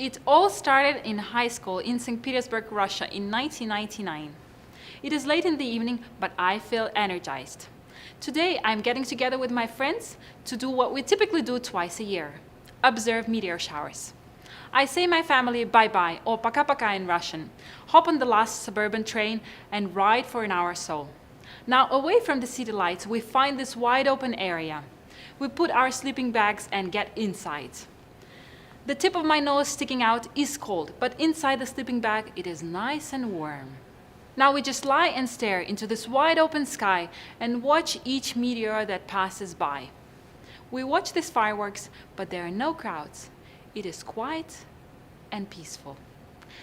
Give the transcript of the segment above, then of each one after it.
It all started in high school in St. Petersburg, Russia in 1999. It is late in the evening, but I feel energized. Today I'm getting together with my friends to do what we typically do twice a year: observe meteor showers. I say my family bye-bye or пока-пока in Russian, hop on the last suburban train and ride for an hour or so. Now, away from the city lights, we find this wide open area. We put our sleeping bags and get inside. The tip of my nose sticking out is cold, but inside the sleeping bag it is nice and warm. Now we just lie and stare into this wide open sky and watch each meteor that passes by. We watch these fireworks, but there are no crowds. It is quiet and peaceful.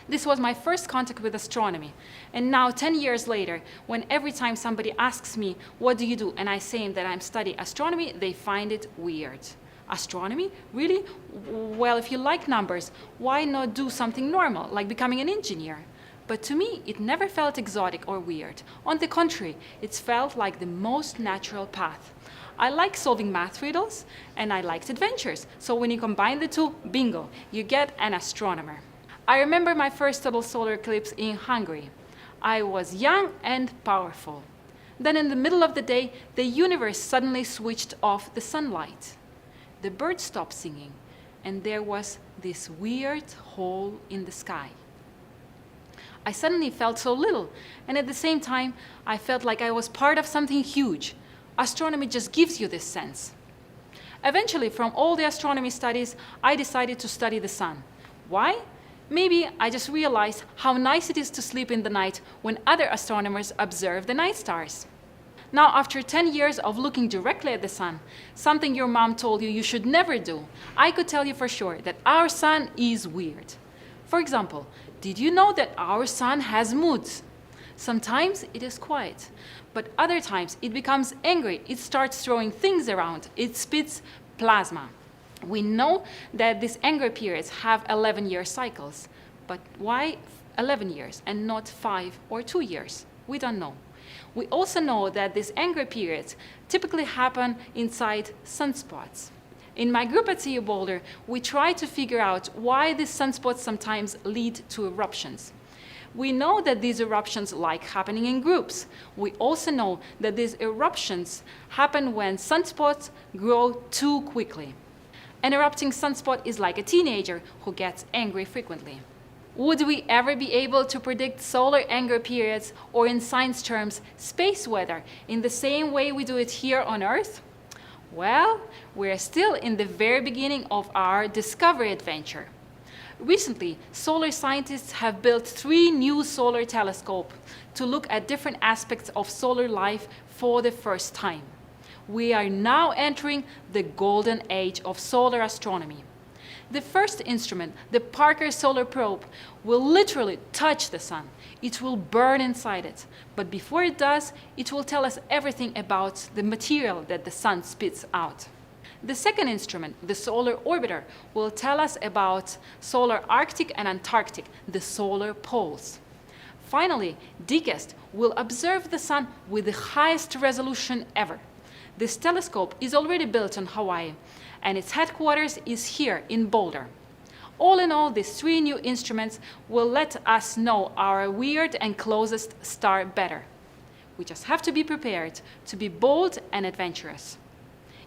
This was my first contact with astronomy, and now 10 years later, when every time somebody asks me, what do you do? And I say that I'm studying astronomy, they find it weird. Astronomy? Really? Well, if you like numbers, why not do something normal, like becoming an engineer? But to me, it never felt exotic or weird. On the contrary, it felt like the most natural path. I like solving math riddles, and I liked adventures. So when you combine the two, bingo, you get an astronomer. I remember my first total solar eclipse in Hungary. I was young and powerful. Then in the middle of the day, the universe suddenly switched off the sunlight. The birds stopped singing, and there was this weird hole in the sky. I suddenly felt so little, and at the same time, I felt like I was part of something huge. Astronomy just gives you this sense. Eventually, from all the astronomy studies, I decided to study the sun. Why? Maybe I just realized how nice it is to sleep in the night when other astronomers observe the night stars. Now, after 10 years of looking directly at the sun, something your mom told you should never do, I could tell you for sure that our sun is weird. For example, did you know that our sun has moods? Sometimes it is quiet, but other times it becomes angry, it starts throwing things around, it spits plasma. We know that these anger periods have 11-year cycles, but why 11 years and not 5 or 2 years? We don't know. We also know that these anger periods typically happen inside sunspots. In my group at CU Boulder, we try to figure out why these sunspots sometimes lead to eruptions. We know that these eruptions like happening in groups. We also know that these eruptions happen when sunspots grow too quickly. An erupting sunspot is like a teenager who gets angry frequently. Would we ever be able to predict solar anger periods, or in science terms, space weather, in the same way we do it here on Earth? Well, we're still in the very beginning of our discovery adventure. Recently, solar scientists have built 3 new solar telescopes to look at different aspects of solar life for the first time. We are now entering the golden age of solar astronomy. The first instrument, the Parker Solar Probe, will literally touch the sun. It will burn inside it. But before it does, it will tell us everything about the material that the sun spits out. The second instrument, the Solar Orbiter, will tell us about solar Arctic and Antarctic, the solar poles. Finally, DIGEST will observe the sun with the highest resolution ever. This telescope is already built on Hawaii, and its headquarters is here in Boulder. All in all, these 3 new instruments will let us know our weird and closest star better. We just have to be prepared to be bold and adventurous.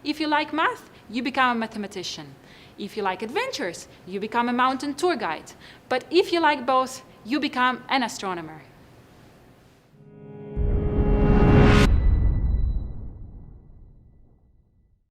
If you like math, you become a mathematician. If you like adventures, you become a mountain tour guide. But if you like both, you become an astronomer.